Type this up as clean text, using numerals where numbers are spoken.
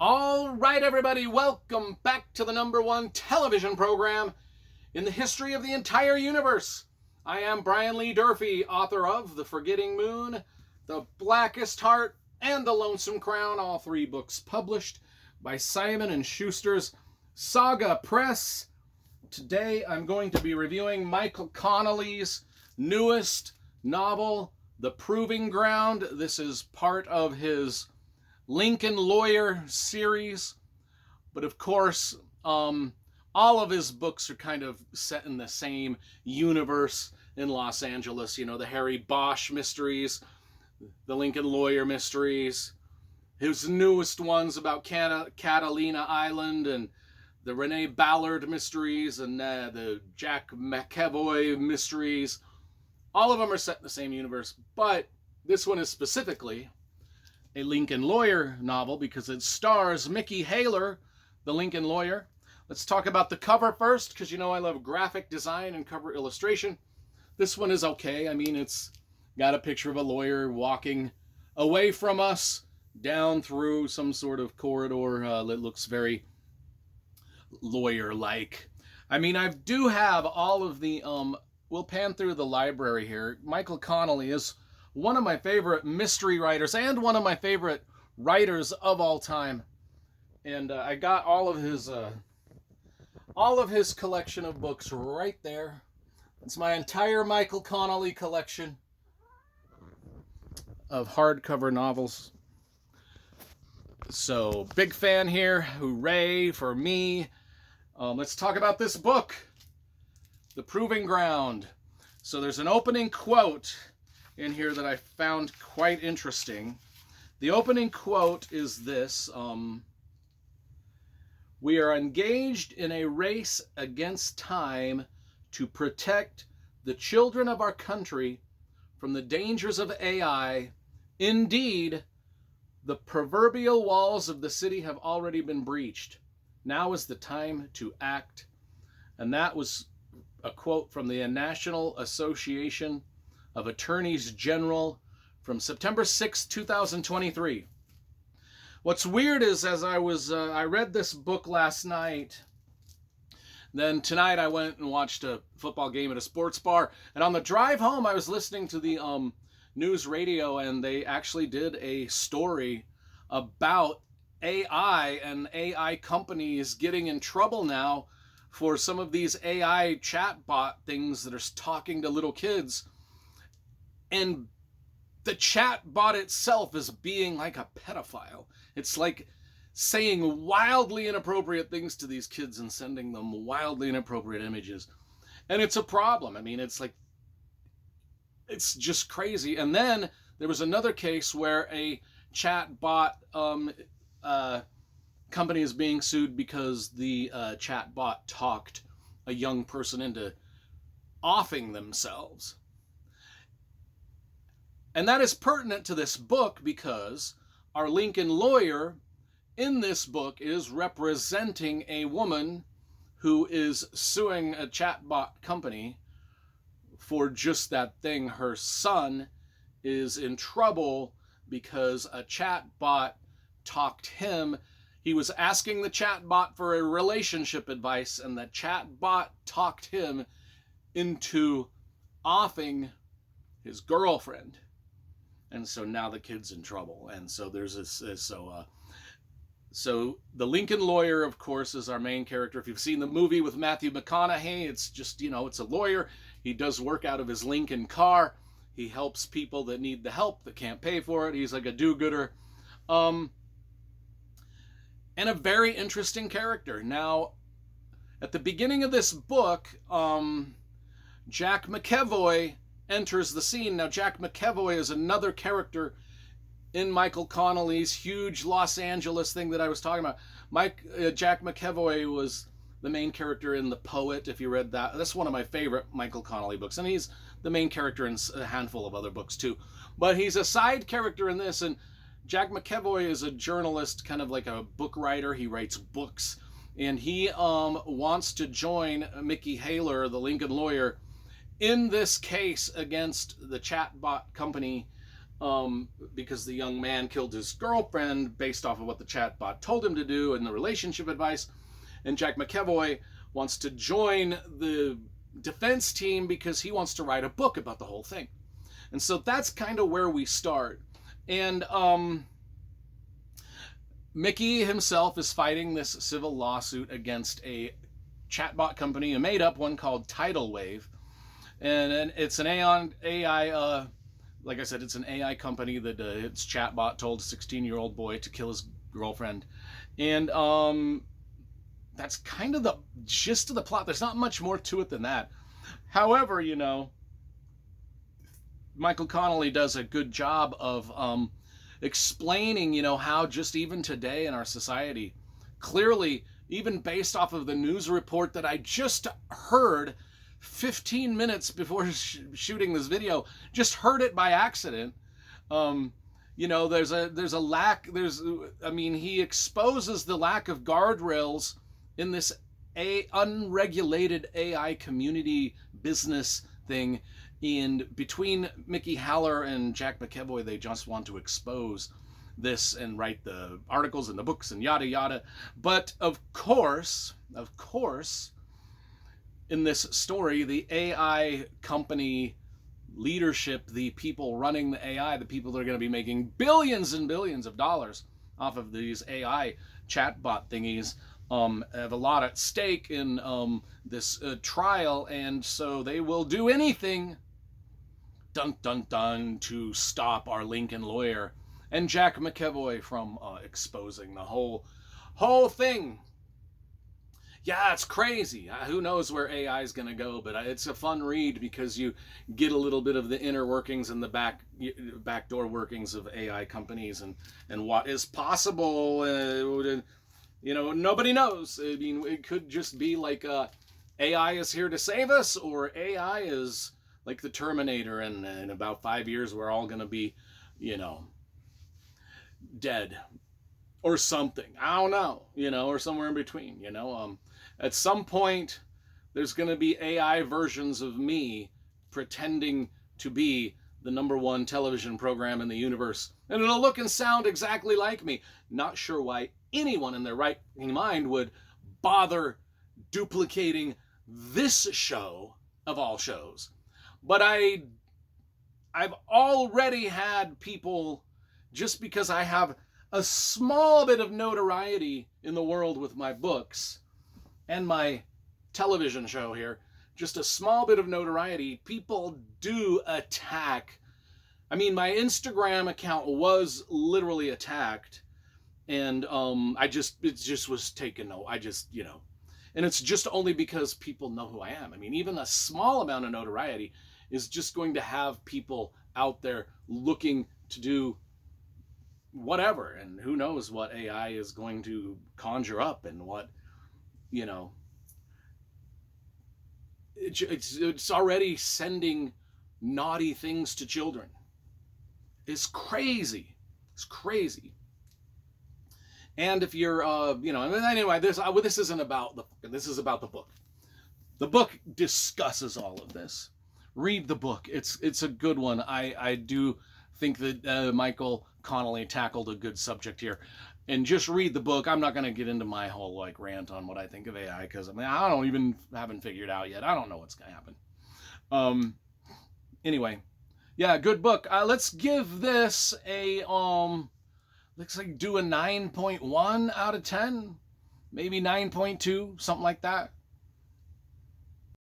All right, everybody, welcome back to the #1 television program in the history of the entire universe. I am Brian Lee Durfee, author of The Forgetting Moon, The Blackest Heart, and The Lonesome Crown, all three books published by Simon & Schuster's Saga Press. Today, I'm going to be reviewing Michael Connelly's newest novel, The Proving Ground. This is part of his Lincoln Lawyer series, but of course, all of his books are kind of set in the same universe in Los Angeles. You know, the Harry Bosch mysteries, the Lincoln Lawyer mysteries, his newest ones about Catalina Island, and the Renee Ballard mysteries, and the Jack McEvoy mysteries. All of them are set in the same universe, but this one is specifically a Lincoln Lawyer novel because it stars Mickey Haler, the Lincoln Lawyer. Let's talk about the cover first, because you know I love graphic design and cover illustration. This one is okay. I mean, it's got a picture of a lawyer walking away from us down through some sort of corridor that looks very lawyer-like. I mean, I do have all of the, we'll pan through the library here. Michael Connelly is one of my favorite mystery writers and one of my favorite writers of all time. And I got all of his collection of books right there. It's my entire Michael Connelly collection of hardcover novels. So, big fan here. Hooray for me. Let's talk about this book, The Proving Ground. So there's an opening quote in here that I found quite interesting. The opening quote is this: "We are engaged in a race against time to protect the children of our country from the dangers of AI. Indeed, the proverbial walls of the city have already been breached. Now is the time to act." And that was a quote from the National Association of Attorneys General from September 6, 2023. What's weird is, as I read this book last night, then tonight I went and watched a football game at a sports bar, and on the drive home I was listening to the news radio, and they actually did a story about AI and AI companies getting in trouble now for some of these AI chatbot things that are talking to little kids. And the chat bot itself is being like a pedophile. It's like saying wildly inappropriate things to these kids and sending them wildly inappropriate images. And it's a problem. I mean, it's just crazy. And then there was another case where a chat bot company is being sued because the chat bot talked a young person into offing themselves. And that is pertinent to this book because our Lincoln Lawyer in this book is representing a woman who is suing a chatbot company for just that thing. Her son is in trouble because a chatbot talked him. He was asking the chatbot for a relationship advice, and the chatbot talked him into offing his girlfriend. And so now the kid's in trouble. And so there's so the Lincoln Lawyer, of course, is our main character. If you've seen the movie with Matthew McConaughey, it's just, it's a lawyer. He does work out of his Lincoln car. He helps people that need the help, that can't pay for it. He's like a do-gooder. And a very interesting character. Now, at the beginning of this book, Jack McEvoy enters the scene. Now, Jack McEvoy is another character in Michael Connelly's huge Los Angeles thing that I was talking about. Jack McEvoy was the main character in The Poet, if you read that. That's one of my favorite Michael Connelly books, and he's the main character in a handful of other books too. But he's a side character in this, and Jack McEvoy is a journalist, kind of like a book writer. He writes books, and he wants to join Mickey Haler, the Lincoln Lawyer, in this case against the chatbot company because the young man killed his girlfriend based off of what the chatbot told him to do and the relationship advice. And Jack McEvoy wants to join the defense team because he wants to write a book about the whole thing. And so that's kind of where we start. And Mickey himself is fighting this civil lawsuit against a chatbot company, a made-up one called Tidal Wave. And it's an AI, like I said, it's an AI company that its chatbot told a 16-year-old boy to kill his girlfriend. And that's kind of the gist of the plot. There's not much more to it than that. However, you know, Michael Connelly does a good job of explaining, you know, how just even today in our society, clearly, even based off of the news report that I just heard 15 minutes before shooting this video, just heard it by accident. You know, there's a lack, I mean, he exposes the lack of guardrails in this unregulated AI community business thing. And between Mickey Haller and Jack McEvoy, they just want to expose this and write the articles and the books and yada yada. But of course, in this story, the AI company leadership, the people running the AI, the people that are going to be making billions and billions of dollars off of these AI chatbot thingies, have a lot at stake in this trial, and so they will do anything, dun dun dun, to stop our Lincoln lawyer and Jack McEvoy from exposing the whole thing. Yeah, it's crazy. Who knows where AI is going to go, but it's a fun read because you get a little bit of the inner workings and the backdoor workings of AI companies and what is possible. You know, nobody knows. I mean, it could just be like AI is here to save us, or AI is like the Terminator, and in about 5 years we're all going to be, you know, dead or something. I don't know, you know, or somewhere in between, you know. At some point, there's going to be AI versions of me pretending to be the #1 television program in the universe, and it'll look and sound exactly like me. Not sure why anyone in their right mind would bother duplicating this show of all shows. But I've already had people, just because I have a small bit of notoriety in the world with my books and my television show here, just a small bit of notoriety, people do attack. I mean, my Instagram account was literally attacked, and it just was taken. You know, and it's just only because people know who I am. I mean, even a small amount of notoriety is just going to have people out there looking to do whatever, and who knows what AI is going to conjure up, and what, you know, it's already sending naughty things to children. It's crazy. It's crazy. And if you're, you know, anyway, this isn't about this is about the book. The book discusses all of this. Read the book. It's a good one. I do think that Michael Connelly tackled a good subject here. And just read the book. I'm not going to get into my whole like rant on what I think of AI, because I mean, haven't figured out yet. I don't know what's going to happen. Anyway, yeah, good book. Let's give this a looks like do a 9.1 out of 10, maybe 9.2, something like that.